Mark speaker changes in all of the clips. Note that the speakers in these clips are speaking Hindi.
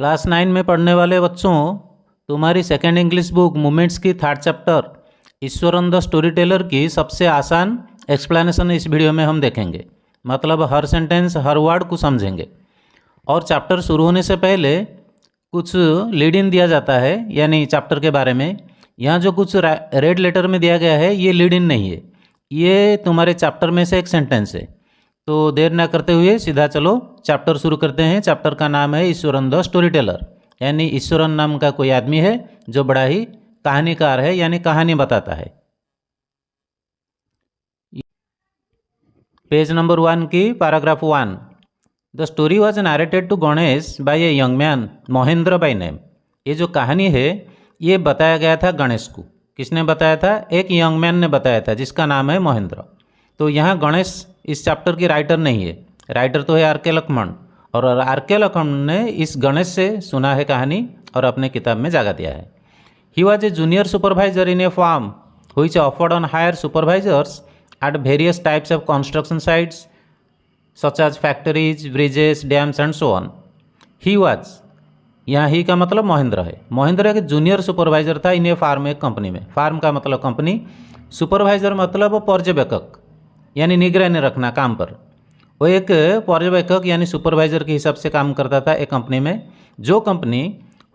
Speaker 1: क्लास 9 में पढ़ने वाले बच्चों, तुम्हारी सेकेंड इंग्लिश बुक मूवमेंट्स की 3rd chapter Eswaran the story teller की सबसे आसान एक्सप्लेनेशन इस वीडियो में हम देखेंगे। मतलब हर सेंटेंस हर वर्ड को समझेंगे। और चैप्टर शुरू होने से पहले कुछ लीड इन दिया जाता है, यानी चैप्टर के बारे में। यहाँ जो कुछ रेड लेटर में दिया गया है ये लीड इन नहीं है, ये तुम्हारे चैप्टर में से एक सेंटेंस है। तो देर ना करते हुए सीधा चलो चैप्टर शुरू करते हैं। चैप्टर का नाम है ईश्वरन द स्टोरी टेलर, यानी ईश्वरन नाम का कोई आदमी है जो बड़ा ही कहानीकार है, यानी कहानी बताता है। पेज नंबर 1 की paragraph 1। The story was narrated to Ganesh by a young man Mahendra by name. ये जो कहानी है ये बताया गया था गणेश को। किसने बताया था? एक यंग मैन ने बताया था जिसका नाम है महेंद्र। तो यहाँ गणेश इस चैप्टर की राइटर नहीं है, राइटर तो है आर.के. लक्ष्मण। और आर.के. लक्ष्मण ने इस गणेश से सुना है कहानी और अपने किताब में जगह दिया है। He was a junior supervisor in a firm which offered on hire supervisors at various types of construction sites such as factories, bridges, dams and so on. He was, यहाँ ही का मतलब महेंद्र है। महेंद्र एक जूनियर सुपरवाइजर था इन ए फार्म, एक कंपनी में। फार्म का मतलब कंपनी, सुपरवाइजर मतलब पर्यवेक्षक, यानी निगरानी रखना काम पर। वो एक पर्यवेक्षक यानी सुपरवाइजर के हिसाब से काम करता था एक कंपनी में। जो company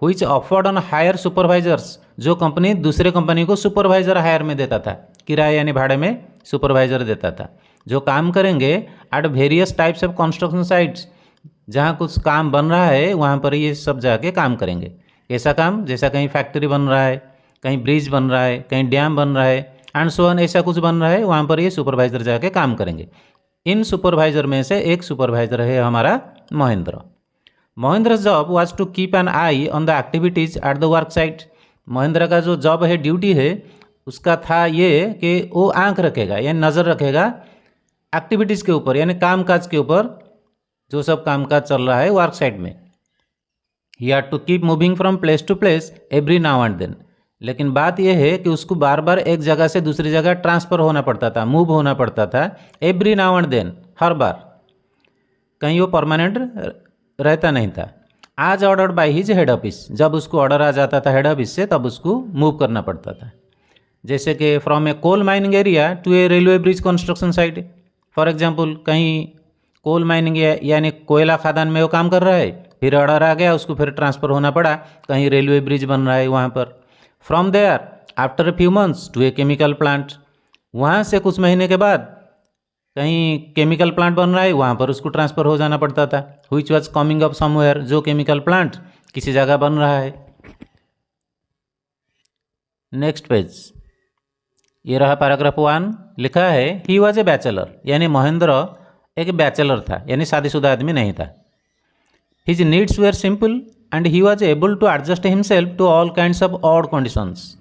Speaker 1: which offered on hire supervisors, जो कंपनी दूसरे कंपनी को सुपरवाइजर हायर में देता था, किराए यानी भाड़े में सुपरवाइजर देता था, जो काम करेंगे eight various types of construction sites, जहाँ कुछ काम बन रहा है वहाँ पर ये सब जाके काम करेंगे। ऐसा काम जैसा कहीं फैक्ट्री बन रहा है, कहीं ब्रिज बन रहा है, कहीं डैम बन रहा है एंड सो ऑन, ऐसा कुछ बन रहा है, वहाँ पर ये सुपरवाइजर जाके काम करेंगे। इन सुपरवाइजर में से एक सुपरवाइजर है हमारा Mahendra. Mahendra job was to keep an eye on the activities at the work site. Mahendra का जो जॉब है, ड्यूटी है, उसका था ये कि वो आंख रखेगा यानी नज़र रखेगा एक्टिविटीज़ के ऊपर, यानी काम काज के ऊपर, जो सब काम काज चल रहा है वर्क साइट में। He had to keep moving from place to place every now and then. लेकिन बात यह है कि उसको बार बार एक जगह से दूसरी जगह ट्रांसफ़र होना पड़ता था, मूव होना पड़ता था। एवरी नाउ एंड देन, हर बार, कहीं वो परमानेंट रहता नहीं था। आज ordered by his head office, जब उसको ऑर्डर आ जाता था हेड ऑफिस से तब उसको मूव करना पड़ता था। जैसे कि from a coal mining area to a railway bridge construction site. For example, कहीं कोल माइनिंग यानी कोयला खादान में वो काम कर रहा है, फिर ऑर्डर आ गया, उसको फिर ट्रांसफ़र होना पड़ा, कहीं रेलवे ब्रिज बन रहा है वहाँ पर। From there after a few months to a chemical plant, वहाँ से कुछ महीने के बाद कहीं केमिकल प्लांट बन रहा है, वहाँ पर उसको ट्रांसफ़र हो जाना पड़ता था। Which was coming up somewhere, जो केमिकल प्लांट किसी जगह बन रहा है। नेक्स्ट पेज, ये रहा पैराग्राफ 1। लिखा है ही वॉज ए बैचलर, यानी महेंद्र एक बैचलर था, यानी शादीशुदा आदमी नहीं था। His needs were simple and he was able to adjust himself to all kinds of odd conditions.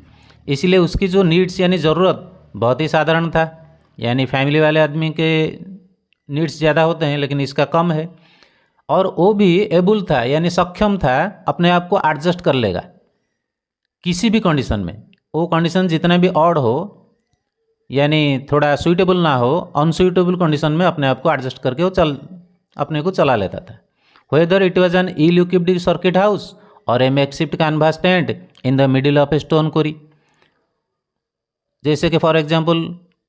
Speaker 1: इसलिए उसकी जो नीड्स यानी ज़रूरत बहुत ही साधारण था, यानी फैमिली वाले आदमी के नीड्स ज़्यादा होते हैं लेकिन इसका कम है। और वो भी एबल था यानी सक्षम था, अपने आप को एडजस्ट कर लेगा किसी भी कंडीशन में। वो कंडीशन जितना भी ऑड हो, यानी थोड़ा सूटेबल ना हो, अनसूटेबल कंडीशन में अपने आप को एडजस्ट करके वो अपने को चला लेता था। Whether it was an ill equipped circuit house और a makeshift canvas tent in the middle of a stone quarry. जैसे कि फॉर एग्जांपल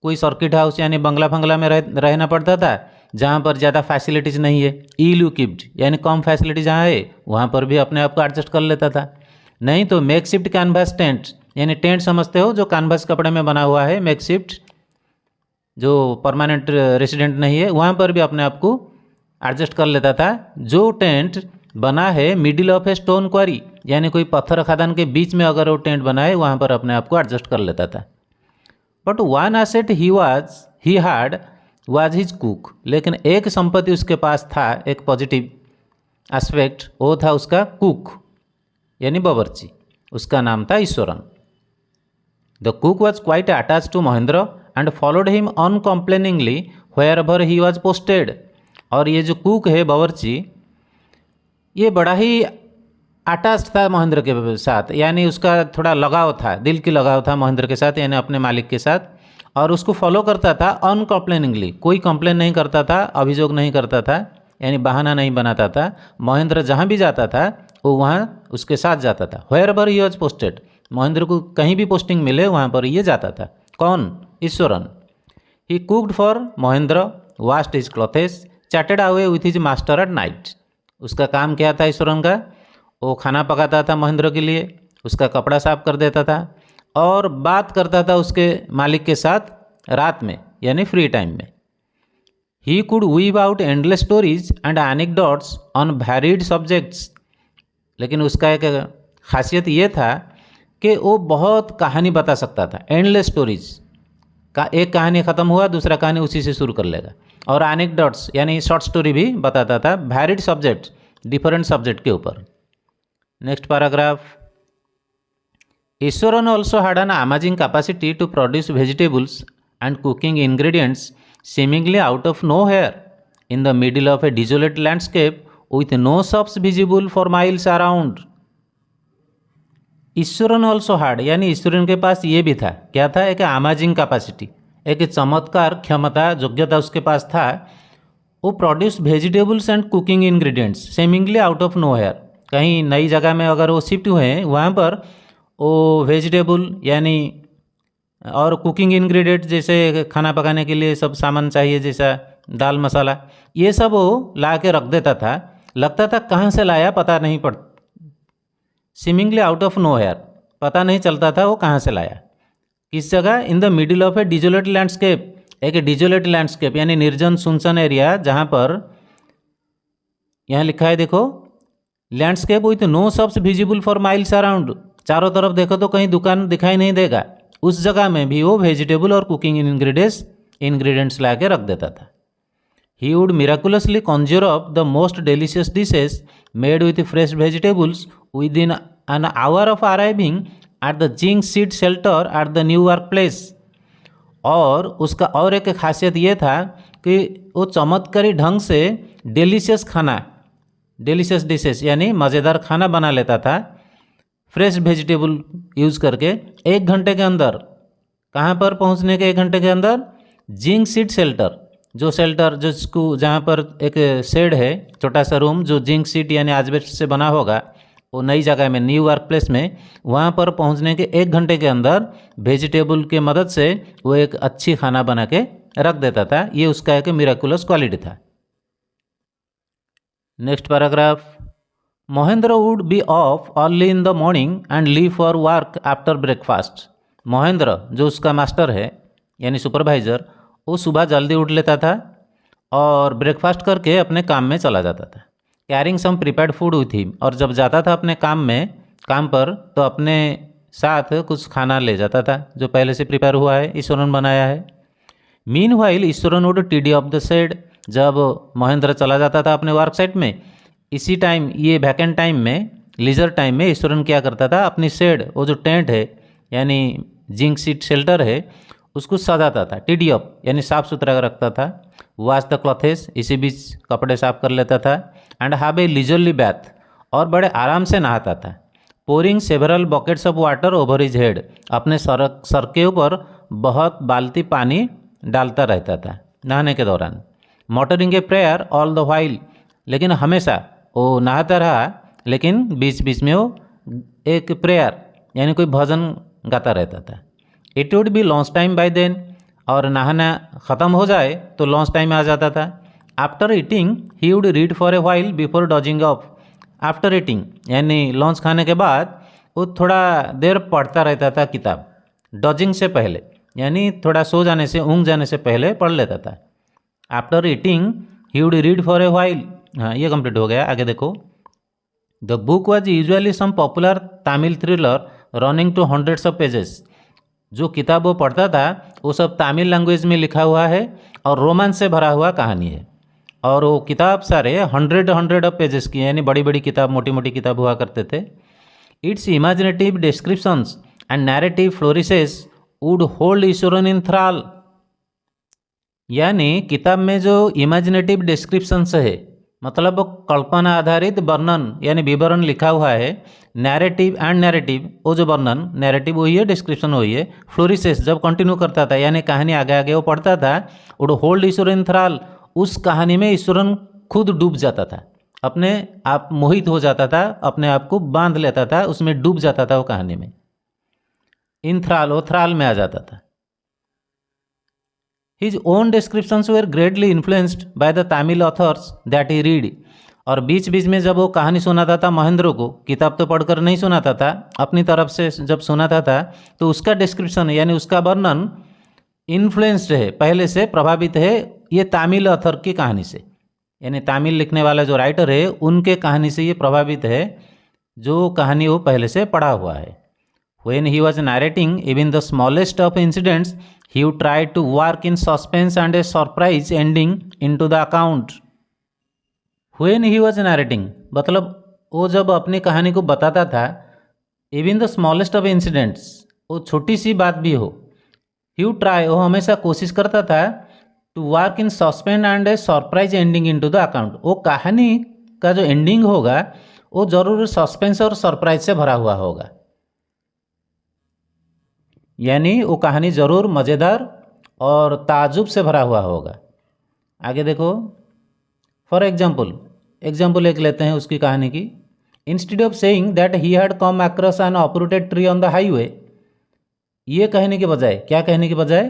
Speaker 1: कोई सर्किट हाउस यानी बंगला फंगला में रहना पड़ता था जहाँ पर ज़्यादा फैसिलिटीज़ नहीं है, इल इक्विप्ड यानी कम फैसिलिटी जहाँ है वहाँ पर भी अपने आप को एडजस्ट कर लेता था। नहीं तो मेकशिफ्ट कैनवास टेंट, यानी टेंट समझते हो जो कैनवास कपड़े में बना हुआ है, मेकशिफ्ट जो परमानेंट रेसिडेंट नहीं है, वहाँ पर भी अपने आप को एडजस्ट कर लेता था। जो टेंट बना है मिडिल ऑफ ए स्टोन क्वारी, यानी कोई पत्थर खदान के बीच में अगर वो टेंट बना है वहाँ पर अपने आप को एडजस्ट कर लेता था। But one asset he had was his cook. लेकिन एक संपत्ति उसके पास था, एक पॉजिटिव एस्पेक्ट, वो था उसका कुक यानी बावर्ची। उसका नाम था Iswaran. The cook was quite attach to Mahendra and followed him uncomplainingly wherever he was posted. और ये जो कुक है बावर्ची, ये बड़ा ही अटैच था महेंद्र के साथ, यानी उसका थोड़ा लगाव था, दिल की लगाव था महेंद्र के साथ, यानी अपने मालिक के साथ। और उसको फॉलो करता था अनकम्प्लेनिंगली, कोई कंप्लेन नहीं करता था, अभियोग नहीं करता था, यानी बहाना नहीं बनाता था। महेंद्र जहाँ भी जाता था वो वहाँ उसके साथ जाता था। Wherever he was posted, Mahendra को कहीं भी पोस्टिंग मिले वहाँ पर ये जाता था। कौन? Iswaran. He cooked for Mahendra, washed his clothes, chatted away with his master at night. उसका काम क्या था ईश्वरन का? वो खाना पकाता था महेंद्र के लिए, उसका कपड़ा साफ कर देता था और बात करता था उसके मालिक के साथ रात में यानी फ्री टाइम में। He could weave out endless stories and anecdotes on varied subjects. लेकिन उसका एक खासियत ये था कि वो बहुत कहानी बता सकता था। एंडलेस स्टोरीज का एक कहानी ख़त्म हुआ दूसरा कहानी उसी से शुरू कर लेगा। और एनेक्डोट्स यानी शॉर्ट स्टोरी भी बताता था, वैरिड सब्जेक्ट, डिफरेंट सब्जेक्ट के ऊपर। Next paragraph. Iswaran also had an amazing capacity to produce vegetables and cooking ingredients seemingly out of nowhere in the middle of a desolate landscape with no shops visible for miles around. Eswaran also hard यानी ईश्वरन के पास ये भी था। क्या था? एक अमेजिंग कैपेसिटी, एक चमत्कार क्षमता, योग्यता उसके पास था। वो produce vegetables and cooking ingredients seemingly out of nowhere. कहीं नई जगह में अगर वो शिफ्ट हुए हैं वहाँ पर वो वेजिटेबल यानी और कुकिंग इंग्रेडिएंट जैसे खाना पकाने के लिए सब सामान चाहिए, जैसा दाल मसाला, ये सब वो ला के रख देता था। लगता था कहाँ से लाया पता नहीं पड़, सीमिंगली आउट ऑफ नोवेयर, पता नहीं चलता था वो कहाँ से लाया। किस जगह? In the middle of a desolate landscape, एक डिजोलेट लैंडस्केप यानी निर्जन सुनसान एरिया, जहाँ पर यहाँ लिखा है देखो, landscape with no shops visible for miles around. चारों तरफ देखो तो कहीं दुकान दिखाई नहीं देगा। उस जगह में भी वो वेजिटेबल और कुकिंग इंग्रेडिएंट्स ला के रख देता था। He would miraculously conjure up the most delicious dishes made with fresh vegetables within an hour of arriving at the zinc sheet shelter at the new work place. और उसका और एक खासियत ये था कि वो चमत्कारी ढंग से डेलिशियस खाना, डेलिशियस डिशेस यानी मज़ेदार खाना बना लेता था फ्रेश वेजिटेबल यूज़ करके। 1 घंटे के अंदर, कहाँ पर पहुँचने के 1 घंटे के अंदर? जिंक सीड शेल्टर, जो शेल्टर जिसको जहाँ पर एक शेड है, छोटा सा रूम जो जिंक सीड यानी एस्बेस्टस से बना होगा, वो नई जगह में न्यू वर्क प्लेस में, वहाँ पर पहुँचने के 1 घंटे के अंदर वेजिटेबल के मदद से वो एक अच्छी खाना बना के रख देता था। ये उसका एक मिराकुलस क्वालिटी था। Next paragraph. Mahendra would be of early in the morning and leave for work after breakfast. Mahendra जो उसका मास्टर है यानी सुपरवाइज़र, वो सुबह जल्दी उठ लेता था और ब्रेकफास्ट करके अपने काम में चला जाता था। Carrying some prepared food with him, और जब जाता था अपने काम पर तो अपने साथ कुछ खाना ले जाता था जो पहले से प्रिपेयर हुआ है, ईश्वरन बनाया है। Meanwhile Iswaran would tidy of the shed, जब महेंद्र चला जाता था अपने वर्क साइट में, इसी टाइम ये वैकेंट टाइम में, लीजर टाइम में ईश्वरन क्या करता था? अपनी शेड, वो जो टेंट है यानी जिंक सीट शेल्टर है, उसको सजाता था। टीडी अप यानी साफ़ सुथरा रखता था। वॉश द क्लॉथेस, इसी बीच कपड़े साफ कर लेता था। एंड हैव ए लीजरली बैथ, और बड़े आराम से नहाता था। Pouring several buckets of water over his head, अपने सर के ऊपर बहुत बाल्टी पानी डालता रहता था नहाने के दौरान। Muttering a prayer all the while, लेकिन हमेशा वो नहाता रहा लेकिन बीच बीच में वो एक प्रेयर यानी कोई भजन गाता रहता था। It would be lunch time by then, और नहाना ख़त्म हो जाए तो लंच टाइम आ जाता था। After eating he would read for a while before dodging of. After eating यानी लंच खाने के बाद वो थोड़ा देर पढ़ता रहता था किताब, डॉजिंग से पहले यानी थोड़ा सो जाने से, ऊँघ जाने से पहले पढ़ लेता था। After eating he would read for a while. हाँ, ये कंप्लीट हो गया। आगे देखो। The book was usually some popular Tamil thriller running to hundreds of pages. जो किताब वो पढ़ता था वो सब तमिल लैंग्वेज में लिखा हुआ है और रोमांस से भरा हुआ कहानी है। और वो किताब सारे हंड्रेड ऑफ पेजेस की, यानी बड़ी बड़ी किताब, मोटी मोटी किताब हुआ करते थे। Its imaginative descriptions and narrative flourishes would hold Iswaran in thrall. यानी किताब में जो इमेजिनेटिव डिस्क्रिप्शंस है, मतलब कल्पना आधारित वर्णन यानी विवरण लिखा हुआ है। नैरेटिव एंड नैरेटिव, वो जो वर्णन, नैरेटिव वही है, डिस्क्रिप्शन वही है। फ्लोरिसेस जब कंटिन्यू करता था यानी कहानी आगे आगे वो पढ़ता था, वो होल्ड ईश्वरन थ्राल, उस कहानी में ईश्वरन खुद डूब जाता था, अपने आप मोहित हो जाता था, अपने आप को बांध लेता था, उसमें डूब जाता था वो कहानी में, इंथ्राल वो थ्राल में आ जाता था। His own descriptions were greatly influenced by the Tamil authors that he read. और बीच बीच में जब वो कहानी सुनाता था महेंद्र को, किताब तो पढ़कर नहीं सुनाता था, अपनी तरफ से जब सुनाता था तो उसका डिस्क्रिप्शन यानी उसका वर्णन इन्फ्लुएंस्ड है, पहले से प्रभावित है ये तमिल ऑथर की कहानी से, यानी तमिल लिखने वाला जो राइटर है उनके कहानी से ये प्रभावित है, जो कहानी वो पहले से पढ़ा हुआ है। When he was narrating even the smallest of incidents, he would try to work in suspense and a surprise ending into the account. When he was narrating मतलब वो जब अपनी कहानी को बताता था, even the smallest of incidents, वो छोटी सी बात भी हो, he would try, वो हमेशा कोशिश करता था to work in suspense and a surprise ending into the account। वो कहानी का जो एंडिंग होगा वो जरूर सस्पेंस और सरप्राइज से भरा हुआ होगा, यानी वो कहानी ज़रूर मज़ेदार और ताजुब से भरा हुआ होगा। आगे देखो, फॉर एग्जाम्पल एक लेते हैं उसकी कहानी की। Instead of saying that he had come across N uprooted tree on the highway, ये कहने के बजाय, क्या कहने के बजाय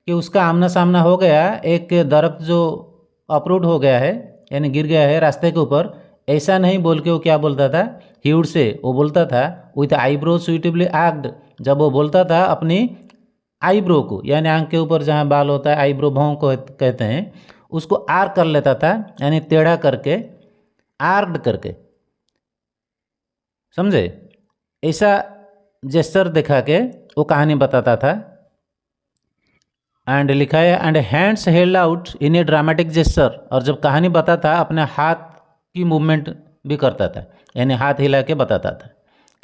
Speaker 1: कि उसका आमना सामना हो गया एक दरख्त जो अपरूट हो गया है यानी गिर गया है रास्ते के ऊपर, ऐसा नहीं बोल के वो क्या बोलता था, ही वुड से, वो बोलता था विथ आईब्रो सुइटेबली आर्क्ड, जब वो बोलता था अपनी आईब्रो को यानी आंख के ऊपर जहाँ बाल होता है आईब्रो भाव को कहते हैं, उसको आर्क कर लेता था, यानी टेढ़ा करके, आर्क्ड करके, समझे, ऐसा जेस्चर दिखा के वो कहानी बताता था। एंड लिखा है and hands held out in A dramatic gesture, और जब कहानी बताता अपने हाथ की मूवमेंट भी करता था, यानी हाथ हिला के बताता था।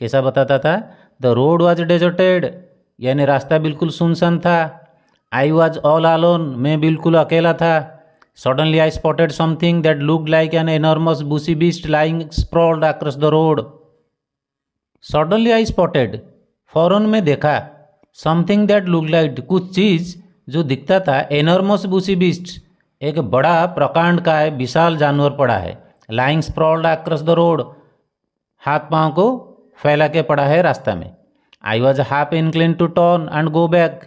Speaker 1: कैसा बताता था, द रोड वॉज डेजर्टेड, यानी रास्ता बिल्कुल सुनसान था। आई वॉज ऑल अलोन, मैं बिल्कुल अकेला था। Suddenly I spotted something that looked like an enormous bushy beast lying sprawled across the road. Suddenly I spotted, फौरन में देखा, समथिंग दैट लुक्ड लाइक, कुछ चीज़ जो दिखता था, एनॉर्मस बुशी बीस्ट, एक बड़ा प्रकांड का है, विशाल जानवर पड़ा है, lying sprawled across the road, हाथ पाँव को फैला के पड़ा है रास्ता में। I was half inclined to turn and go back,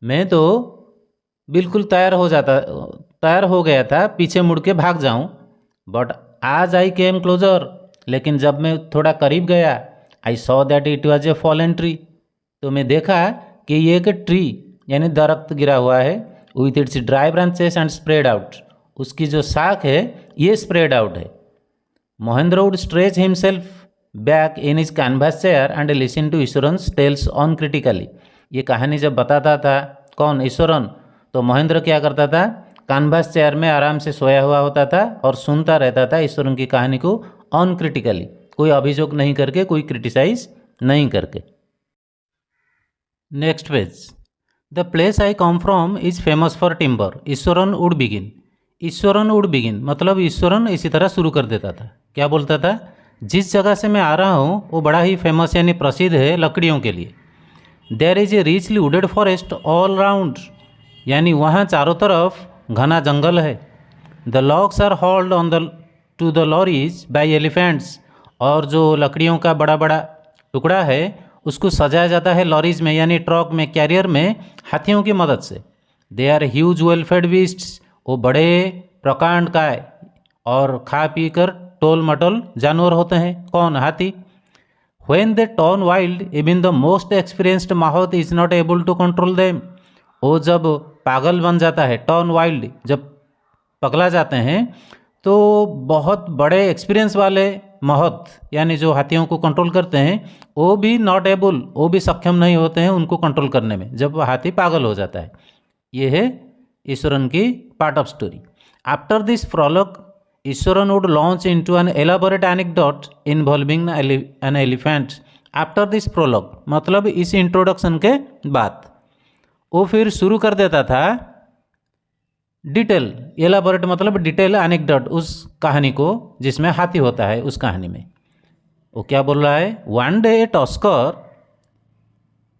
Speaker 1: मैं तो बिल्कुल तैयार हो गया था पीछे मुड़ के भाग जाऊं, बट आज आई केम क्लोजर, लेकिन जब मैं थोड़ा करीब गया, I saw that it was a fallen tree, तो मैं देखा कि ये एक ट्री यानी दरख्त गिरा हुआ है, with its dry branches and spread out, उसकी जो शाख है ये स्प्रेड आउट है। Mahendra would stretch himself back in his canvas chair and listen to Iswaran's tales uncritically, ये कहानी जब बताता था कौन, ईश्वरन, तो महेंद्र क्या करता था, कैनवास चेयर में आराम से सोया हुआ होता था और सुनता रहता था ईश्वरन की कहानी को ऑन क्रिटिकली, कोई अभियोग नहीं करके, कोई क्रिटिसाइज नहीं करके। Next page, the place I come from is famous for timber, Eswaran would begin, Eswaran would begin मतलब ईश्वरन इसी तरह शुरू कर देता था, क्या बोलता था, जिस जगह से मैं आ रहा हूँ वो बड़ा ही फेमस यानी प्रसिद्ध है लकड़ियों के लिए। There is a richly wooded forest all round, यानी वहाँ चारों तरफ घना जंगल है। The logs are hauled on the to the lorries by elephants, और जो लकड़ियों का बड़ा बड़ा टुकड़ा है उसको सजाया जाता है लॉरीज में यानी ट्रक में, कैरियर में, हाथियों की मदद से। They are huge well fed beasts, वो बड़े प्रकांड का है और खा पी कर टोल मटोल जानवर होते हैं, कौन, हाथी। When they turn wild even the most experienced mahout is not able to control them, वो जब पागल बन जाता है, टर्न वाइल्ड जब पगला जाते हैं, तो बहुत बड़े एक्सपीरियंस वाले महत यानी जो हाथियों को कंट्रोल करते हैं वो भी नॉट एबल, वो भी सक्षम नहीं होते हैं उनको कंट्रोल करने में जब हाथी पागल हो जाता है। ये है ईश्वरन की part of story. After this prologue Iswaran would launch into an elaborate anecdote involving an elephant. After this prologue मतलब इस इंट्रोडक्शन के बाद वो फिर शुरू कर देता था डिटेल, एलाबोरेट मतलब डिटेल एनेक्डोट, उस कहानी को जिसमें हाथी होता है उस कहानी में। वो क्या बोल रहा है, one day a tusker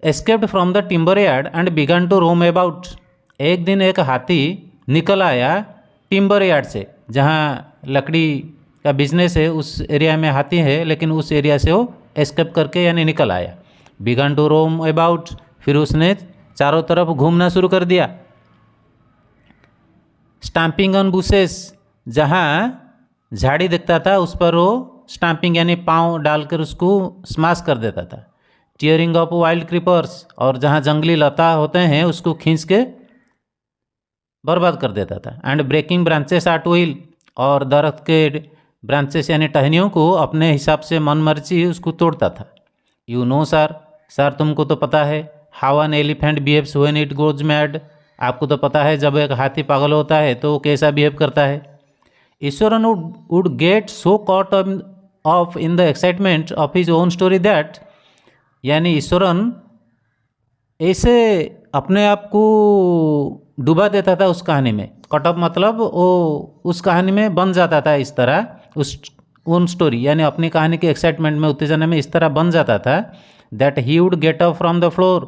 Speaker 1: escaped from the timber yard and began to roam about. एक दिन एक हाथी निकल आया टिम्बर यार्ड से, जहाँ लकड़ी का बिजनेस है, उस एरिया में हाथी है, लेकिन उस एरिया से वो एस्केप करके यानी निकल आया। बिगन टू रोम अबाउट, फिर उसने चारों तरफ घूमना शुरू कर दिया। स्टैम्पिंग ऑन बुशेस, जहाँ झाड़ी दिखता था उस पर वो स्टैम्पिंग यानी पाँव डालकर उसको स्माश कर देता था। टीयरिंग ऑफ वाइल्ड क्रीपर्स, और जहाँ जंगली लता होते हैं उसको खींच के बर्बाद कर देता था। And breaking branches at will, और दरख्त के ब्रांचेस यानी टहनियों को अपने हिसाब से मनमर्जी उसको तोड़ता था। यू नो सर, सर तुमको तो पता है, how an elephant behaves when it goes mad, आपको तो पता है जब एक हाथी पागल होता है तो वो कैसा बिहेव करता है। Iswaran would get so caught of in the excitement of his own story that, यानी ईश्वरन ऐसे अपने आप को डुबा देता था उस कहानी में। कट ऑफ मतलब वो उस कहानी में बन जाता था इस तरह, उस ओन स्टोरी यानी अपनी कहानी के एक्साइटमेंट में, उत्तेजना में इस तरह बन जाता था that he would get up from the floor,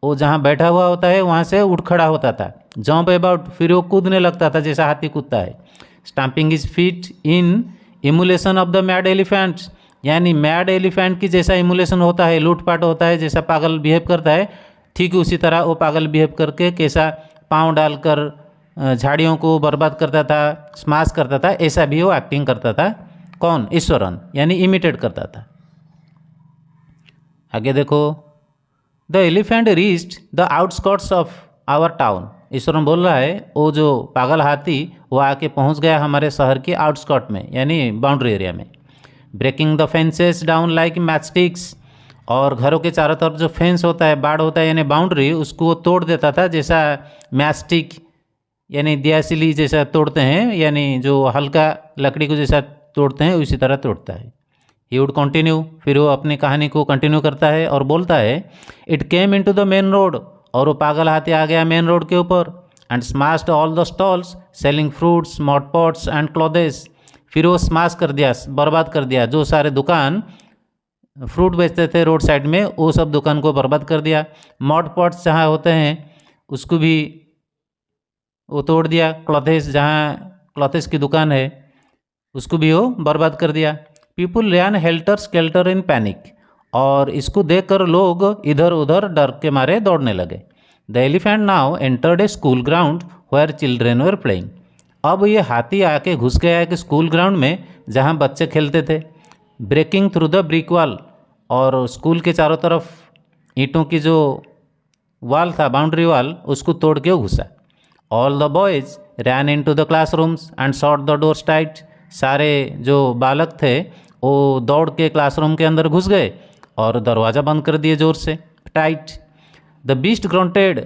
Speaker 1: वो जहाँ बैठा हुआ होता है वहाँ से उठ खड़ा होता था। जंप अबाउट, फिर वो कूदने लगता था जैसा हाथी कूदता है। Stamping is feet in emulation of the mad elephant, यानी मैड एलिफेंट की जैसा इमुलेशन होता है, लूटपाट होता है, जैसा पागल बिहेव करता है, ठीक उसी तरह वो पागल बिहेव करके कैसा पाँव डालकर झाड़ियों को बर्बाद करता था, स्माश करता था, ऐसा भी वो एक्टिंग करता था। कौन? ईश्वरन, यानी इमिटेट करता था। आगे देखो, the elephant reached the outskirts of our town, Iswaran बोल रहा है वो जो पागल हाथी वो आके पहुंच गया हमारे शहर के आउटस्कर्ट में यानी बाउंड्री एरिया में। Breaking the fences down like matchsticks, और घरों के चारों तरफ जो फेंस होता है, बाड़ होता है यानी बाउंड्री, उसको वो तोड़ देता था जैसा मैचस्टिक यानी दियासिली जैसा तोड़ते हैं, यानी जो हल्का लकड़ी को जैसा तोड़ते हैं उसी तरह तोड़ता है। ही वुड कंटिन्यू, फिर वो अपनी कहानी को कंटिन्यू करता है और बोलता है it came into the main road, और वो पागल हाथी आ गया मेन रोड के ऊपर। And smashed all the stalls selling fruits mud pots and clothes, फिर वो स्माश कर दिया, बर्बाद कर दिया, जो सारे दुकान फ्रूट बेचते थे रोड साइड में वो सब दुकान को बर्बाद कर दिया। मॉड पॉट्स जहाँ होते हैं उसको भी वो तोड़ दिया। क्लॉथेस, जहाँ क्लॉथेस की दुकान है उसको भी वो बर्बाद कर दिया। People ran helter skelter in panic, और इसको देखकर लोग इधर उधर डर के मारे दौड़ने लगे। The elephant now entered a school ground where children were playing, अब ये हाथी आके घुस गया है कि स्कूल ग्राउंड में जहाँ बच्चे खेलते थे। Breaking through the brick wall, और स्कूल के चारों तरफ ईंटों की जो वॉल था, बाउंड्री वॉल, उसको तोड़ के घुसा। All the boys ran in to the classrooms and shot the doors tight, सारे जो बालक थे वो दौड़ के क्लासरूम के अंदर घुस गए और दरवाज़ा बंद कर दिए जोर से, टाइट। द बीस्ट ग्रॉन्टेड,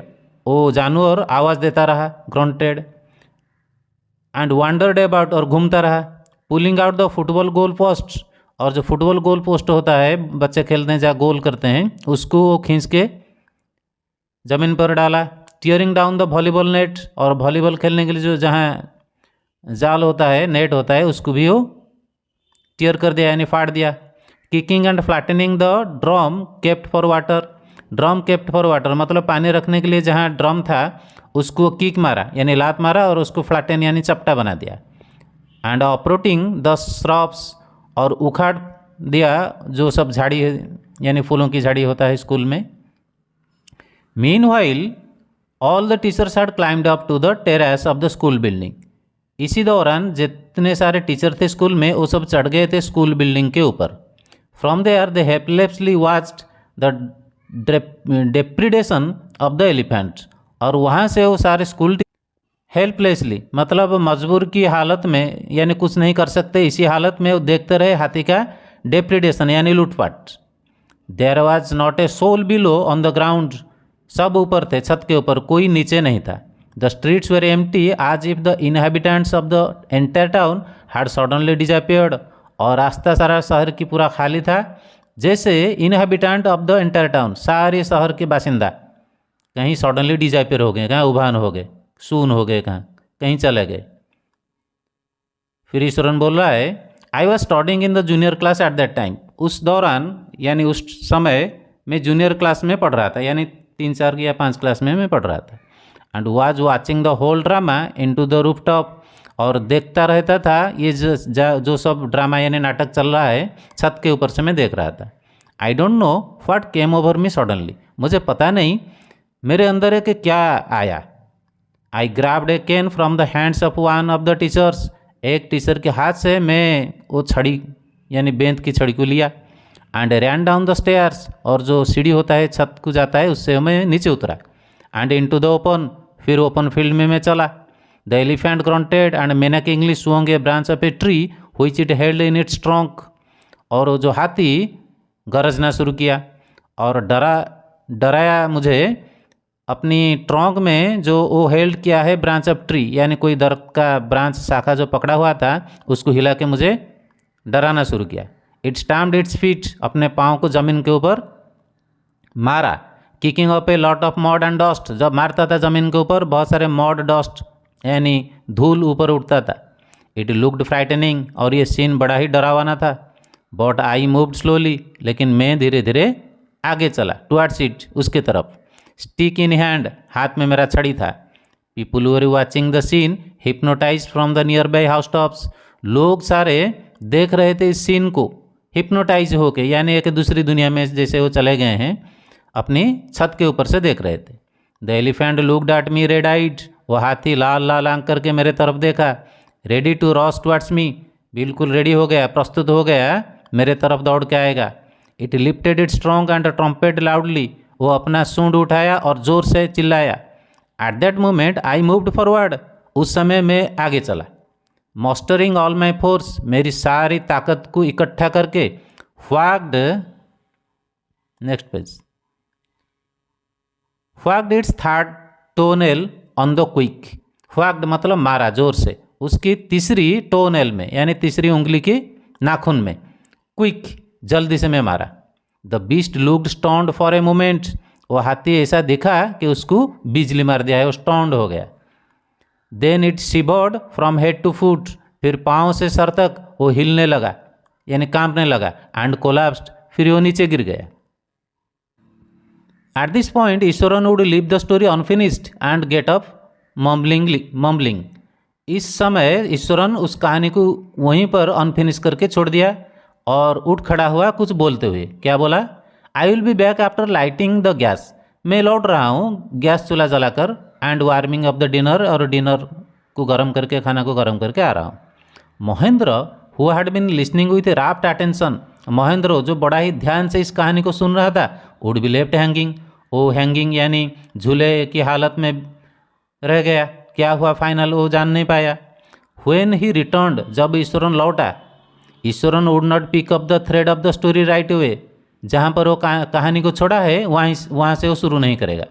Speaker 1: वो जानवर आवाज़ देता रहा, ग्रॉन्टेड। एंड वांडर्ड अबाउट, और घूमता रहा। Pulling out the football goal post, और जो फुटबॉल गोल पोस्ट होता है बच्चे खेलते हैं जहाँ गोल करते हैं उसको खींच के ज़मीन पर डाला। Tearing down the volleyball net, और वॉलीबॉल खेलने के लिए जो जहाँ जाल होता है, नेट होता है, उसको भी वो टीयर कर दिया यानी फाड़ दिया। Kicking and flattening the drum kept for water, drum kept for water मतलब पानी रखने के लिए जहाँ ड्रम था उसको किक मारा यानी लात मारा और उसको फ्लैटन यानी चपटा बना दिया। एंड अप्रोटिंग द श्रब्स, और उखाड़ दिया जो सब झाड़ी यानी फूलों की झाड़ी होता है स्कूल में। Meanwhile all the teachers had climbed up to the terrace of the school building, इसी दौरान जितने सारे टीचर थे स्कूल में वो सब चढ़ गए थे स्कूल बिल्डिंग के ऊपर। From there they helplessly watched the depredation of the elephant, और वहाँ से वो सारे स्कूल हेल्पलेसली मतलब मजबूर की हालत में यानी कुछ नहीं कर सकते, इसी हालत में वो देखते रहे हाथी का डेप्रिडेशन यानी लूटपाट। There was not a soul below on the ground, सब ऊपर थे छत के ऊपर, कोई नीचे नहीं था। The streets were empty as if the inhabitants of the entire town had suddenly disappeared, और रास्ता सारा शहर की पूरा खाली था, जैसे inhabitant of the entire town सारे शहर के बासिंदा कहीं सडनली डिसअपियर हो गए, कहाँ उभान हो गए, सून हो गए, कहीं चले गए। फिर ईश्वरन बोल रहा है I was studying in the junior class at that time, उस दौरान यानी उस समय मैं जूनियर क्लास में पढ़ रहा था यानी 3, 4 या 5 क्लास में मैं पढ़ रहा था। And was watching the whole drama in to the roof top, और देखता रहता था ये जो सब ड्रामा यानी नाटक चल रहा है, छत के ऊपर से मैं देख रहा था। I don't know what came over me suddenly, मुझे पता नहीं मेरे अंदर है कि क्या आया। I grabbed a cane from the hands of one of the teachers, एक टीचर के हाथ से मैं वो छड़ी यानी बेंत की छड़ी को लिया। And ran down the stairs, और जो सीढ़ी होता है छत को जाता है उससे मैं नीचे उतरा। एंड इनटू द ओपन, फिर ओपन फील्ड में मैं चला। द एलिफेंट ग्रंटेड एंड मेनक इंग्लिश swung a branch of a tree which it held in its trunk, और वो जो हाथी गरजना शुरू किया और डराया मुझे अपनी ट्रंक में जो वो हेल्ड किया है ब्रांच ऑफ ट्री, यानी कोई दरख्त का ब्रांच शाखा जो पकड़ा हुआ था उसको हिला के मुझे डराना शुरू किया। इट स्टैम्प्ड इट्स फीट, अपने पाँव को ज़मीन के ऊपर मारा। Kicking up a lot of mod and dust, जब मारता था ज़मीन के ऊपर बहुत सारे मॉड डस्ट यानी धूल ऊपर उठता था। इट लुक्ड फ्राइटनिंग, और ये सीन बड़ा ही डरावना था। बट आई मूव्ड स्लोली, लेकिन मैं धीरे धीरे आगे चला टुवर्ड्स इट, उसके तरफ। स्टिक इन हैंड, हाथ में मेरा छड़ी था। People were watching the scene hypnotise from the nearby house tops, लोग सारे देख रहे थे इस सीन को हिप्नोटाइज होके, यानी एक दूसरी दुनिया में जैसे वो चले गए हैं, अपनी छत के ऊपर से देख रहे थे। The elephant looked at me red eyed, वो हाथी लाल लाल आंख करके मेरे तरफ देखा। Ready to rush towards me, बिल्कुल रेडी हो गया, प्रस्तुत हो गया, मेरे तरफ दौड़ के आएगा। It lifted it strong and trumpet loudly, वो अपना सूंड उठाया और ज़ोर से चिल्लाया। At that moment I moved forward, उस समय मैं आगे चला। मॉस्टरिंग ऑल माई फोर्स, मेरी सारी ताकत को इकट्ठा करके। Whacked, next page, whacked its third toenail on the quick. व्हाक्ड मतलब मारा जोर से, उसकी तीसरी टोनेल में यानी तीसरी उंगली की नाखून में। क्विक जल्दी से मैं मारा। The beast looked stunned for a moment, वो हाथी ऐसा दिखा कि उसको बिजली मार दिया है, वो स्टॉन्ड हो गया। Then it shivered from head to foot, फिर पाँव से सर तक वो हिलने लगा यानी कांपने लगा। एंड कोलैप्स्ड, फिर वो नीचे गिर गया। At this point Eswaran would leave the story unfinished and get up mumbling. इस समय ईश्वरन उस कहानी को वहीं पर अनफिनिश करके छोड़ दिया और उठ खड़ा हुआ कुछ बोलते हुए। क्या बोला? I will be back after lighting the gas, मैं लौट रहा हूँ गैस चूल्हा जलाकर। And warming of the dinner, और डिनर को गर्म करके, खाना को गर्म करके आ रहा हूँ। Mahendra who had been listening with rapt attention, Mahendra जो बड़ा ही ध्यान से इस कहानी को सुन रहा था, वुड बी लेफ्ट हैंगिंग, वो हैंगिंग यानी झूले की हालत में रह गया। क्या हुआ फाइनल वो जान नहीं पाया। व्हेन ही रिटर्न्ड, जब ईश्वरन लौटा, Iswaran would not pick up the thread of the story right away, जहाँ पर वो कहानी को छोड़ा है वहाँ से वो शुरू नहीं करेगा।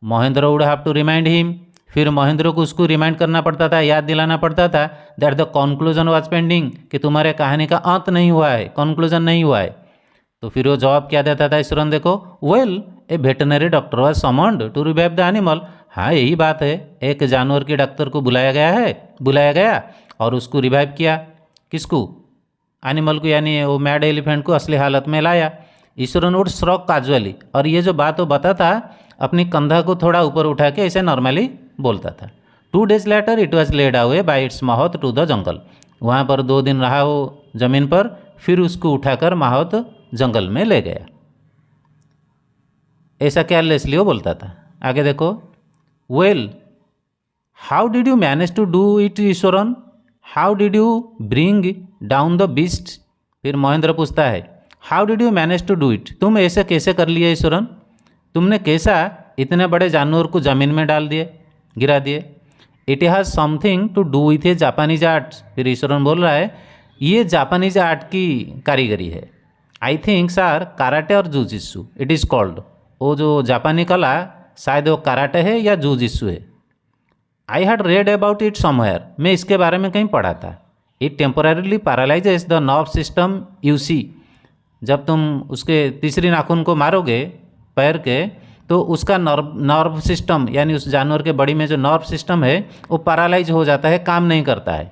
Speaker 1: Mahendra would have to remind him, फिर महेंद्र को उसको रिमाइंड करना पड़ता था, याद दिलाना पड़ता था that the conclusion was pending, कि तुम्हारे कहानी का अंत नहीं हुआ है, कंक्लूजन नहीं हुआ है। तो फिर वो जवाब क्या देता था ईश्वरन, देखो, well a veterinary doctor was summoned to revive the animal. हाँ यही बात है, एक जानवर के डॉक्टर को बुलाया गया और उसको रिवाइव किया। किसको? एनिमल को, यानी वो मैड एलिफेंट को असली हालत में लाया। ईश्वरन वुड श्रॉक काजुअली, और ये जो बात वो बताता अपनी कंधा को थोड़ा ऊपर उठा के ऐसे नॉर्मली बोलता था। 2 days later it was led away by its mahout to the jungle, वहाँ पर 2 दिन रहा वो जमीन पर, फिर उसको उठाकर माहौत जंगल में ले गया। ऐसा केयरलेसली वो बोलता था। आगे देखो, well how did you manage to do it Iswaran, how did you bring down the beast. फिर महेंद्र पूछता है, how did you manage to do it, तुम ऐसे कैसे कर लिए ईश्वरन, तुमने कैसा इतने बड़े जानवर को ज़मीन में गिरा दिए। It has something to do with a Japanese art, फिर ईश्वरन बोल रहा है ये जापानीज आर्ट की कारीगरी है। आई थिंक सर कराटे और जूजित्सु इट इज़ कॉल्ड, वो जो जापानी कला शायद वो कराटे है या जूजित्सु है। I had read about it somewhere, मैं इसके बारे में कहीं पढ़ा था। It temporarily paralyses the nerve system you see, जब तुम उसके तीसरी नाखून को मारोगे पैर के, तो उसका नर्व सिस्टम यानी उस जानवर के बॉडी में जो नर्व सिस्टम है वो पैरालाइज हो जाता है, काम नहीं करता है।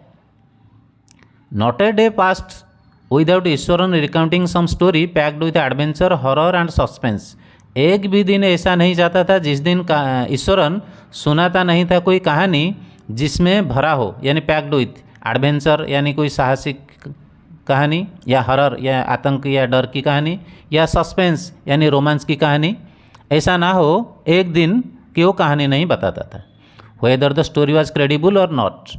Speaker 1: Not a day passed without Iswaran recounting some story packed with adventure, horror and suspense, एक भी दिन ऐसा नहीं जाता था जिस दिन ईश्वरन सुनाता नहीं था कोई कहानी जिसमें भरा हो यानी पैक्ड विथ एडवेंचर यानी कोई साहसिक कहानी, या हॉरर या आतंक या डर की कहानी, या सस्पेंस यानी रोमांस की कहानी। ऐसा ना हो एक दिन कि वो कहानी नहीं बताता था। Whether the story was credible और नॉट,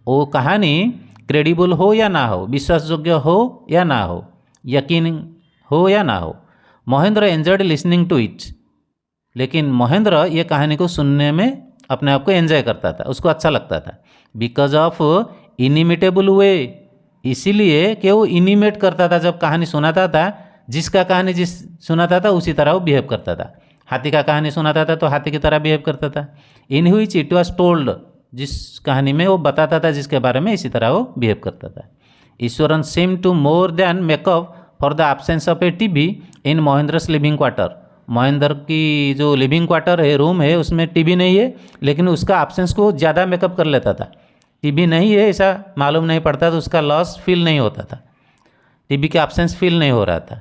Speaker 1: वो कहानी क्रेडिबल हो या ना हो, विश्वासयोग्य हो या ना हो, यकीन हो या ना हो, Mahendra enjoyed listening to it. लेकिन महेंद्र ये कहानी को सुनने में अपने आप को एंजॉय करता था, उसको अच्छा लगता था। बिकॉज ऑफ इनिमिटेबल वे, इसीलिए कि वो इनिमेट करता था। जब कहानी सुनाता था, जिसका कहानी जिस सुनाता था उसी तरह वो बिहेव करता था। हाथी का कहानी सुनाता था तो हाथी की तरह बिहेव करता था। इन हुईच इट वॉज टोल्ड, जिस कहानी में वो बताता था जिसके बारे में, इसी तरह वो बिहेव करता था। Iswaran seemed to more than make up for the absence of a TV in Mahendra's living quarter. Mahendra की जो लिविंग क्वार्टर है, रूम है, उसमें टीवी नहीं है, लेकिन उसका एब्सेंस को ज़्यादा मेकअप कर लेता था। टीवी नहीं है ऐसा मालूम नहीं पड़ता तो उसका लॉस फील नहीं होता था, टीवी का एब्सेंस फील नहीं हो रहा था।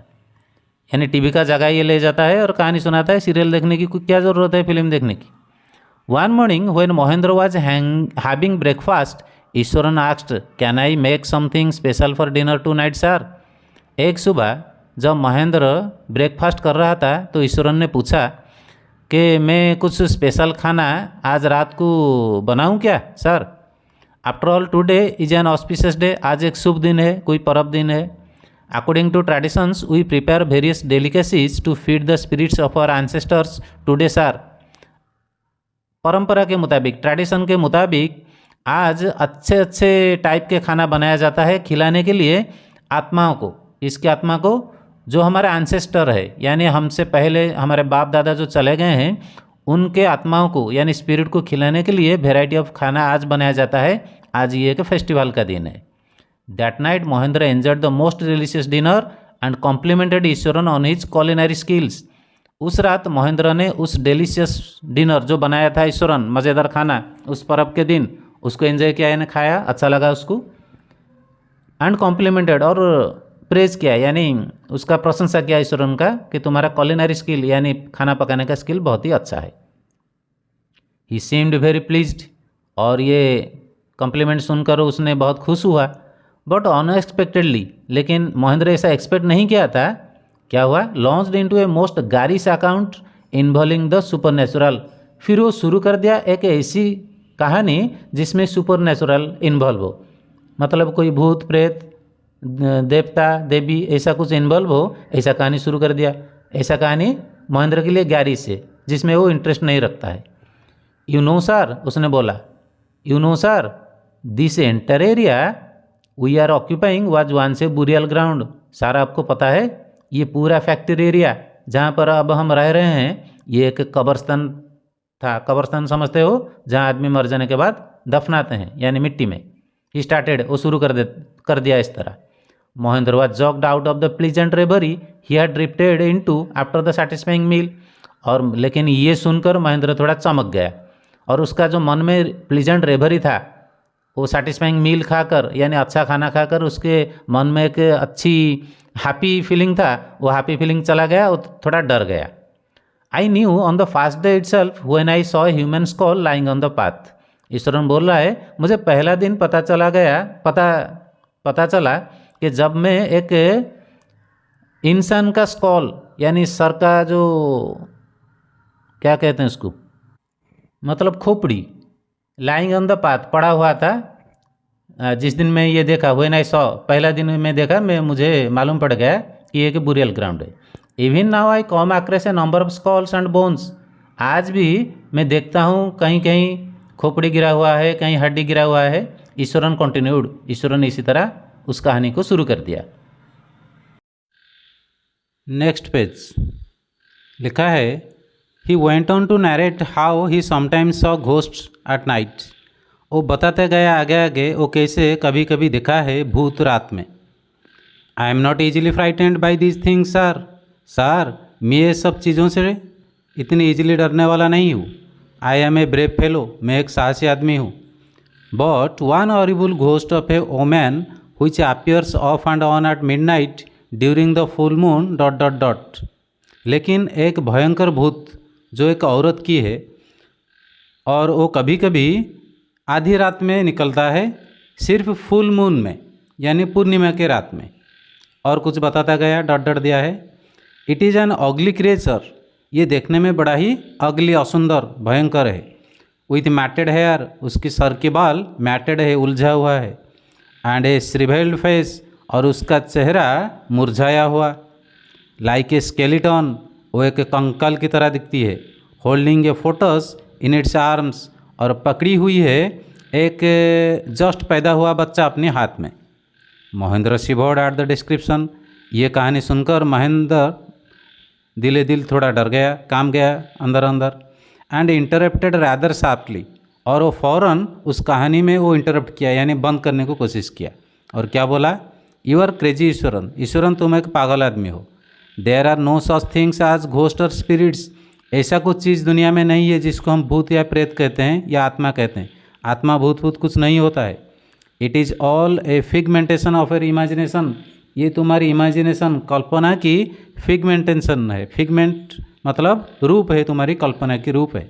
Speaker 1: यानी टीवी का जगह ये ले जाता है और कहानी सुनाता है। सीरियल देखने की क्या ज़रूरत है फिल्म देखने की। One morning when Mahendra was having breakfast, Iswaran asked, can I make something special for dinner tonight sir. एक सुबह जब महेंद्र ब्रेकफास्ट कर रहा था तो ईश्वरन ने पूछा कि मैं कुछ स्पेशल खाना आज रात को बनाऊं क्या सर। After all today is an auspicious day, आज एक शुभ दिन है, कोई पर्व दिन है। According to traditions we prepare various delicacies to feed the spirits of our ancestors today sir. परंपरा के मुताबिक, ट्रेडिशन के मुताबिक आज अच्छे अच्छे टाइप के खाना बनाया जाता है खिलाने के लिए आत्माओं को। इसकी आत्मा को जो हमारे एंसेस्टर है, यानी हमसे पहले हमारे बाप दादा जो चले गए हैं, उनके आत्माओं को यानी स्पिरिट को खिलाने के लिए वेराइटी ऑफ खाना आज बनाया जाता है। आज ये एक फेस्टिवल का दिन है। That night Mahendra enjoyed the most delicious dinner and complimented Eswaran on his culinary skills. उस रात महेंद्र ने उस डिलीशियस डिनर जो बनाया था ईश्वरन, मज़ेदार खाना, उस पर्व के दिन उसको एंजॉय किया, यानी खाया, अच्छा लगा उसको। एंड कॉम्प्लीमेंटेड, और प्रेज किया, यानी उसका प्रशंसा किया ईश्वरन का कि तुम्हारा culinary स्किल यानी खाना पकाने का स्किल बहुत ही अच्छा है। ही सीम्ड वेरी प्लीज्ड, और ये कॉम्प्लीमेंट सुनकर उसने बहुत खुश हुआ। बट अनएक्सपेक्टेडली, लेकिन महेंद्र ऐसा एक्सपेक्ट नहीं किया था। क्या हुआ? Launched into a most garish account involving the supernatural. फिर वो शुरू कर दिया एक ऐसी कहानी जिसमें सुपरनेचुरल इन्वॉल्व हो, मतलब कोई भूत प्रेत देवता देवी ऐसा कुछ इन्वॉल्व हो, ऐसा कहानी शुरू कर दिया। ऐसा कहानी महेंद्र के लिए गारिश है जिसमें वो इंटरेस्ट नहीं रखता है। यू नो सर, उसने बोला, you know sir, this entire area we are occupying was once a burial ground. Sir आपको पता है ये पूरा फैक्ट्री एरिया जहाँ पर अब हम रह रहे हैं, ये एक कब्रस्तान था। कब्रस्तान समझते हो, जहाँ आदमी मर जाने के बाद दफनाते हैं, यानी मिट्टी में। ही स्टार्टेड, वो शुरू कर दिया इस तरह। Mahendra was jolted out of the pleasant reverie he had drifted into after the satisfying meal. और लेकिन ये सुनकर महेंद्र थोड़ा चमक गया, और उसका जो मन में प्लीजेंट रेवरी था, वो सैटिस्फाइंग मील खाकर यानी अच्छा खाना खाकर उसके मन में एक अच्छी हैप्पी फीलिंग था, वो हैप्पी फीलिंग चला गया, वो थोड़ा डर गया। I knew on the first day itself when I saw human skull lying on the path. Eswaran बोल रहा है, मुझे पहला दिन पता चला कि जब मैं एक इंसान का स्कॉल यानी सर का जो क्या कहते हैं उसको, मतलब खोपड़ी, लाइंग ऑन द पाथ पड़ा हुआ था। जिस दिन मैं ये देखा, व्हेन आई सॉ, पहला दिन मैं देखा, मुझे मालूम पड़ गया कि एक बुरियल ग्राउंड है। Even now I come across A number of Scholtz and bones. आज भी मैं देखता हूँ कहीं कहीं खोपड़ी गिरा हुआ है, कहीं हड्डी गिरा हुआ है। ईश्वरन कंटिन्यूड, ईश्वरन इसी तरह उस कहानी को शुरू कर दिया। नेक्स्ट पेज लिखा है, he went on to narrate how he sometimes saw ghosts at night. वो बताते गया आगे आगे वो कैसे कभी कभी दिखा है भूत रात में। I am not easily frightened by these things sir. Sir मैं ये सब चीज़ों से इतनी ईजिली डरने वाला नहीं हूँ। I am a brave fellow, मैं एक साहसी आदमी हूँ। But one horrible ghost of a woman which appears off and on at midnight during the full moon ... लेकिन एक भयंकर भूत जो एक औरत की है, और वो कभी कभी आधी रात में निकलता है, सिर्फ फुल मून में यानी पूर्णिमा के रात में। और कुछ बताता गया, डॉट डॉट दिया है। इट इज़ एन ऑगली क्रिएचर, ये देखने में बड़ा ही अगली, असुंदर, भयंकर है। विथ मैटेड हेयर, उसकी सर के बाल मैटेड है, उलझा हुआ है। एंड ए श्रिवेल्ड फेस, और उसका चेहरा मुरझाया हुआ। लाइक ए स्केलेटन, वो एक कंकाल की तरह दिखती है। Holding A photos in its arms, और पकड़ी हुई है एक जस्ट पैदा हुआ बच्चा अपने हाथ में। महेंद्र शिवर्ड एट द डिस्क्रिप्शन, ये कहानी सुनकर महेंद्र दिले दिल थोड़ा डर गया, काम गया अंदर अंदर। एंड इंटरप्टेड रैदर शार्पली, और वो फ़ौरन उस कहानी में वो इंटरप्ट किया, यानी बंद करने को कोशिश किया। और क्या बोला? You are crazy Iswaran, Iswaran तुम एक पागल आदमी हो। There are no such things as ghost और स्पिरिट्स, ऐसा कुछ चीज़ दुनिया में नहीं है जिसको हम भूत या प्रेत कहते हैं या आत्मा कहते हैं। आत्मा भूत भूत कुछ नहीं होता है। It is all a figmentation of your imagination, ये तुम्हारी इमेजिनेशन, कल्पना की फिगमेंटेशन है। फिगमेंट मतलब रूप है, तुम्हारी कल्पना की रूप है।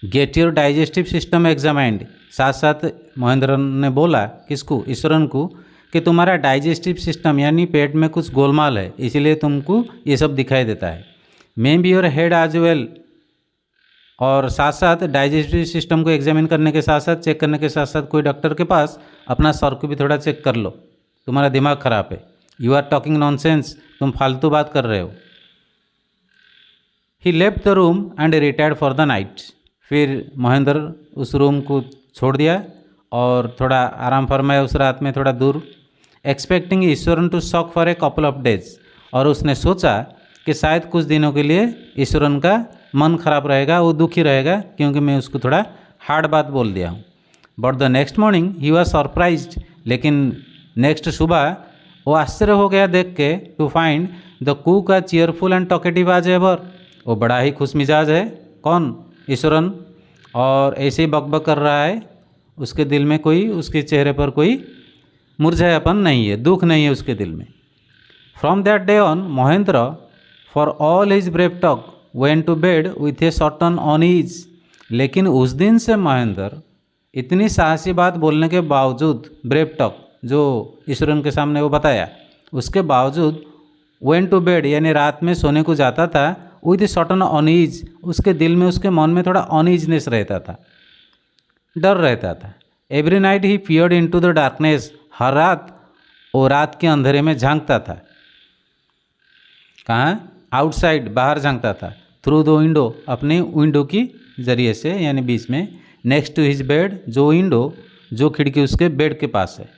Speaker 1: Get your digestive system examined, साथ साथ महेंद्र ने बोला, किसको? ईश्वरन को, कि तुम्हारा डाइजेस्टिव सिस्टम यानी पेट में कुछ गोलमाल है, इसलिए तुमको ये सब दिखाई देता है। Maybe your head as well, और साथ साथ डाइजेस्टिव सिस्टम को एग्जामिन करने के साथ साथ, चेक करने के साथ साथ, कोई डॉक्टर के पास अपना सर को भी थोड़ा चेक कर लो, तुम्हारा दिमाग खराब है। यू आर टॉकिंग नॉनसेंस, तुम फालतू बात कर रहे हो। He left the room and retired for the night, फिर महेंद्र उस रूम को छोड़ दिया और थोड़ा आराम फरमाया उस रात में, थोड़ा दूर। Expecting Iswaran to shock for a couple of days, और उसने सोचा कि शायद कुछ दिनों के लिए ईश्वरन का मन खराब रहेगा, वो दुखी रहेगा, क्योंकि मैं उसको थोड़ा हार्ड बात बोल दिया हूँ। But the next morning he was surprised, लेकिन नेक्स्ट सुबह वो आश्चर्य हो गया देख के, to find the cook a cheerful and talkative as ever, वो बड़ा ही खुश मिजाज है। कौन? ईश्वरन, और ऐसे ही बकबक कर रहा है। उसके दिल में कोई, उसके चेहरे पर कोई मुरझायापन नहीं है, दुख नहीं है उसके दिल में। From that day on Mahendra, for all his brave talk, went to bed with a certain unease, लेकिन उस दिन से महेंद्र इतनी साहसी बात बोलने के बावजूद, ब्रेव टॉक जो ईश्वरन के सामने वो बताया, उसके बावजूद वेंट टू बेड यानी रात में सोने को जाता था विथ ए सर्टन अनईज, उसके दिल में, उसके मन में थोड़ा अनईजनेस रहता था, डर रहता था। Every night he feared in to the darkness, हर रात वो रात के अंधेरे में झांकता था। कहाँ? आउटसाइड, बाहर झांकता था। थ्रू द विंडो, अपने विंडो की जरिए से, यानी बीच में। नेक्स्ट टू हिज बेड, जो विंडो, जो खिड़की उसके बेड के पास है।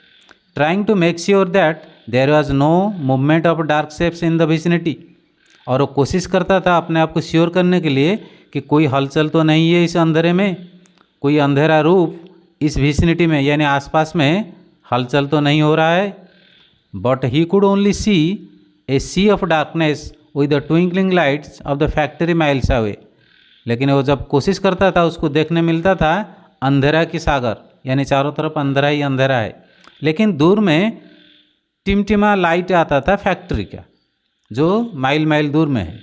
Speaker 1: Trying to make sure that there was no movement of dark shapes in the vicinity, और वो कोशिश करता था अपने आप को श्योर करने के लिए कि कोई हलचल तो नहीं है इस अंधेरे में, कोई अंधेरा रूप इस विसिनिटी में यानी आसपास में हलचल तो नहीं हो रहा है। But he could only see a sea of darkness with the twinkling lights of the factory miles away, लेकिन वो जब कोशिश करता था उसको देखने मिलता था अंधेरा की सागर, यानी चारों तरफ अंधेरा ही अंधेरा है, लेकिन दूर में टिमटिमा लाइट आता था फैक्ट्री का, जो माइल माइल दूर में है।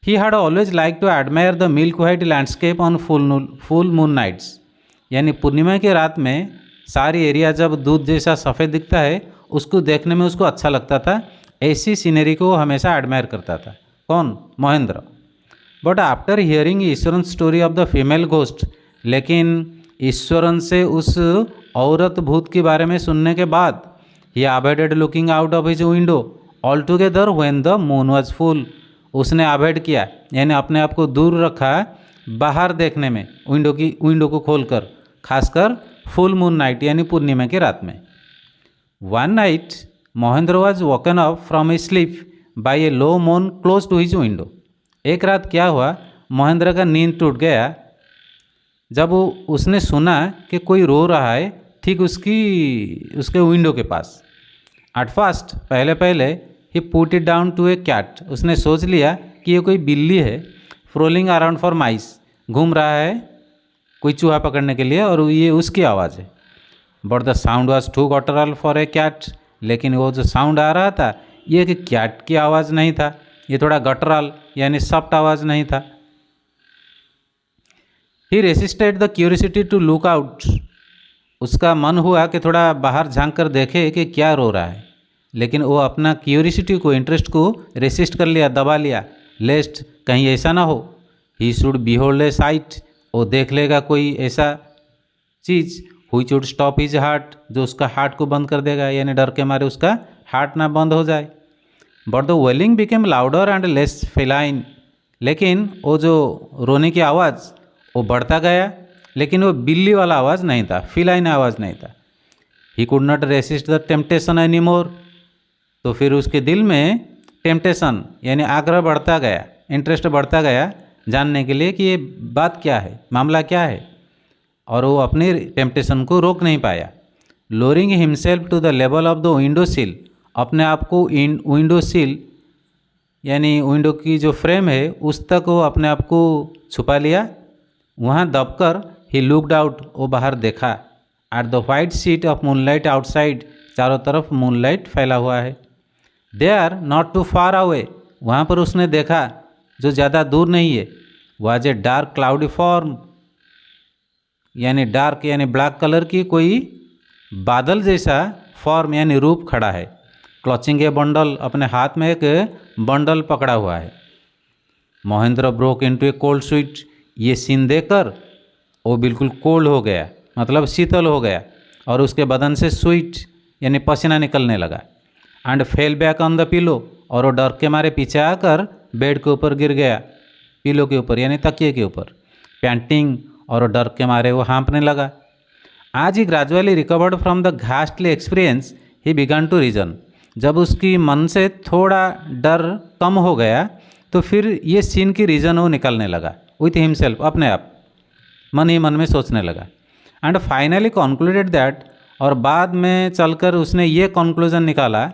Speaker 1: He had always like to admire the milk white landscape on full moon nights, यानी पूर्णिमा की रात में सारी एरिया जब दूध जैसा सफ़ेद दिखता है, उसको देखने में उसको अच्छा लगता था। ऐसी सीनरी को वो हमेशा एडमायर करता था। कौन? Mahendra. But after hearing Eswaran story of the female ghost, लेकिन ईश्वरन से उस औरत भूत के बारे में सुनने के बाद, he avoided looking out of his window altogether when the moon was full, उसने अवॉइड किया यानी अपने आप को दूर रखा बाहर देखने में, विंडो को खोलकर, खासकर फुल मून नाइट यानी पूर्णिमा की रात में। One night Mahendra was woken up from a sleep by a low moan close to his window, एक रात क्या हुआ, महेंद्र का नींद टूट गया जब उसने सुना कि कोई रो रहा है ठीक उसके विंडो के पास। एट फर्स्ट, पहले he put it down to a cat, उसने सोच लिया कि ये कोई बिल्ली है। फ्रोलिंग अराउंड फॉर माइस, घूम रहा है कोई चूहा पकड़ने के लिए, और ये उसकी आवाज़ है। But the sound was too guttural for a cat, लेकिन वो जो साउंड आ रहा था ये कि कैट की आवाज़ नहीं था, ये थोड़ा गटरल यानी सॉफ्ट आवाज़ नहीं था। He resisted the curiosity to look out. उसका मन हुआ कि थोड़ा बाहर झांक कर देखे कि क्या रो रहा है, लेकिन वो अपना क्यूरियोसिटी को, इंटरेस्ट को रेसिस्ट कर लिया, दबा लिया, लेस्ट कहीं ऐसा ना हो। He should behold a sight, वो देख लेगा कोई ऐसा चीज़, which would stop his heart, जो उसका हार्ट को बंद कर देगा, यानी डर के मारे उसका हार्ट ना बंद हो जाए। But the wailing became louder and less feline, लेकिन वो जो रोने की आवाज़ वो बढ़ता गया, लेकिन वो बिल्ली वाला आवाज़ नहीं था, फिलाइन आवाज़ नहीं था। He could not resist the temptation any more, तो फिर उसके दिल में टेम्पटेशन यानी आग्रह बढ़ता गया, इंटरेस्ट बढ़ता गया जानने के लिए कि ये बात क्या है, मामला क्या है, और वो अपनी टेम्पटेशन को रोक नहीं पाया। Lowering himself to the level of the window sill, अपने आप को विंडो सिल यानी विंडो की जो फ्रेम है उस तक वो अपने आप को छुपा लिया। वहाँ दबकर ही लुकड आउट, वो बाहर देखा। At the white sheet of moonlight outside, चारों तरफ मूनलाइट फैला हुआ है। They are not too far away, वहाँ पर उसने देखा जो ज़्यादा दूर नहीं है। Was a dark cloudy form, यानी डार्क यानी ब्लैक कलर की कोई बादल जैसा फॉर्म यानी रूप खड़ा है। क्लचिंग ए बंडल, अपने हाथ में एक बंडल पकड़ा हुआ है। महेंद्र ब्रोक इनटू ए कोल्ड स्वीट, ये सीन देखकर वो बिल्कुल कोल्ड हो गया, मतलब शीतल हो गया, और उसके बदन से स्वीट यानी पसीना निकलने लगा। And fell back on the pillow, और वो डर के मारे पीछे आकर बेड के ऊपर गिर गया, पिलो के ऊपर यानी तकिए के ऊपर, पैंटिंग, और डर के मारे वो हाँफने लगा। As he gradually recovered from the ghastly experience he began to reason, जब उसकी मन से थोड़ा डर कम हो गया तो फिर ये सीन की रीज़न वो निकलने लगा विथ हिमसेल्फ, अपने आप मन ही मन में सोचने लगा। एंड फाइनली कॉन्क्लूडेड दैट, और बाद में चलकर उसने ये कंक्लूजन निकाला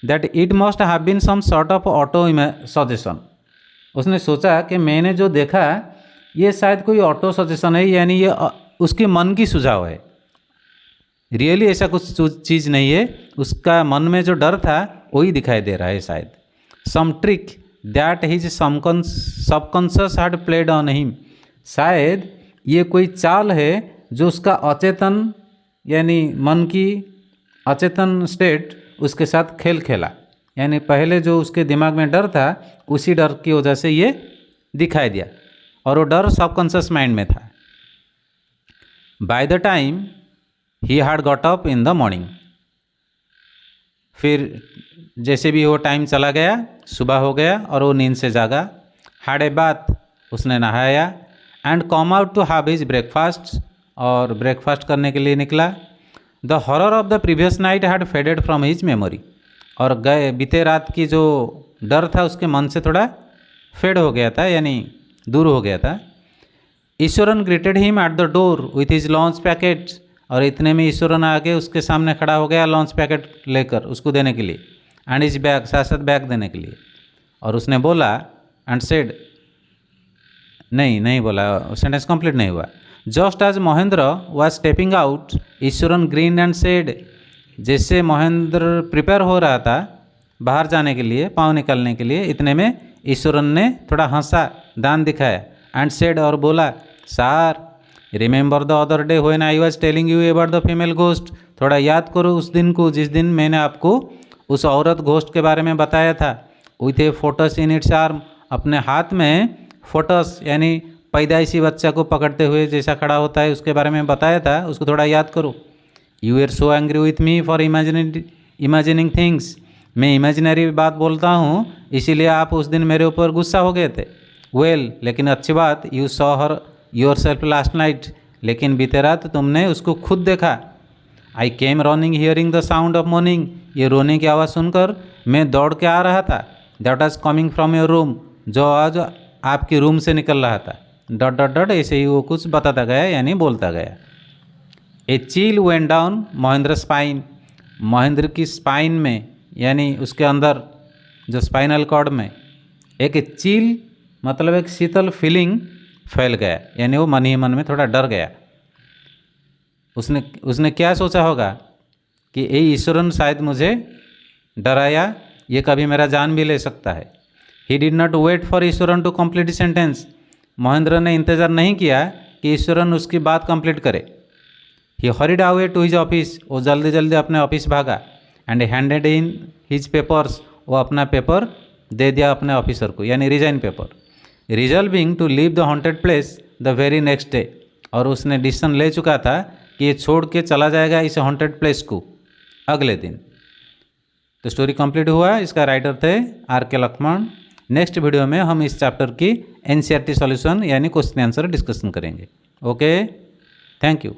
Speaker 1: that it must have been some sort of auto suggestion. उसने सोचा कि मैंने जो देखा ये शायद कोई ऑटो सजेशन है, यानी ये उसके मन की सुझाव है, रियली ऐसा कुछ चीज़ नहीं है। उसका मन में जो डर था वही दिखाई दे रहा है शायद। Some trick that his subconscious had played on him, शायद ये कोई चाल है जो उसका अचेतन यानी मन की अचेतन स्टेट उसके साथ खेल खेला, यानी पहले जो उसके दिमाग में डर था उसी डर की वजह से ये दिखाई दिया, और वो डर सबकॉन्शियस माइंड में था। By the time he had got up in the morning, फिर जैसे भी वो टाइम चला गया, सुबह हो गया और वो नींद से जागा। हैड ए बाथ, उसने नहाया। And come out to have his breakfast, और ब्रेकफास्ट करने के लिए निकला। The horror of the previous night had faded from his memory, और गए बीते रात की जो डर था उसके मन से थोड़ा फेड हो गया था, यानी दूर हो गया था। Eswaran greeted him at the door with his launch packet, और इतने में ईश्वरन आके उसके सामने खड़ा हो गया लॉन्च पैकेट लेकर उसको देने के लिए, एंड इज बैग, साथ साथ बैग देने के लिए। और उसने बोला एंड सेड, नहीं बोला, सेंटेंस कंप्लीट नहीं हुआ। Just as Mahendra was stepping out, Iswaran grinned and said, जैसे महेंद्र प्रिपेयर हो रहा था बाहर जाने के लिए, पाँव निकालने के लिए, इतने में ईश्वरन ने थोड़ा हंसा, दान दिखाया, एंड सेड, और बोला, sir remember the other day when I was telling you about the female ghost, थोड़ा याद करो उस दिन को जिस दिन मैंने आपको उस औरत घोस्ट के बारे में बताया था। With A photos in its arm, अपने हाथ में फोटस यानी पैदाइशी बच्चा को पकड़ते हुए जैसा खड़ा होता है उसके बारे में बताया था, उसको थोड़ा याद करो। You are so angry with me for imagining things, मैं इमेजिनरी बात बोलता हूँ इसीलिए आप उस दिन मेरे ऊपर गुस्सा हो गए थे। वेल, लेकिन अच्छी बात, you saw her yourself last night, लेकिन बीते रात तुमने उसको खुद देखा। I came running hearing the sound of mourning, ये रोने की आवाज़ सुनकर मैं दौड़ के आ रहा था। That was coming from your room, जो आज आपके रूम से निकल रहा था। डॉट डॉट डॉट ऐसे ही वो कुछ बताता गया यानी बोलता गया। ए चील went down Mahendra spine, Mahendra की स्पाइन में यानी उसके अंदर जो स्पाइनल कॉर्ड में एक चील मतलब एक शीतल फीलिंग फैल गया, यानी वो मन ही मन में थोड़ा डर गया। उसने क्या सोचा होगा कि ये ईश्वरन शायद मुझे डराया, ये कभी मेरा जान भी ले सकता है। He did not wait for Iswaran to complete sentence, Mahendra ने इंतज़ार नहीं किया कि ईश्वरन उसकी बात कंप्लीट करे। He hurried away to his office, वो जल्दी जल्दी अपने ऑफिस भागा। And handed in his papers, वो अपना पेपर दे दिया अपने ऑफिसर को, यानी resign paper. Resolving to leave the haunted place the very next day, और उसने डिसीजन ले चुका था कि ये छोड़ के चला जाएगा इस हॉन्टेड प्लेस को अगले दिन। तो स्टोरी कंप्लीट हुआ। इसका राइटर थे आर.के. लक्ष्मण। नेक्स्ट वीडियो में हम इस चैप्टर की एनसीईआरटी सॉल्यूशन यानी क्वेश्चन आंसर डिस्कशन करेंगे। Okay, thank you.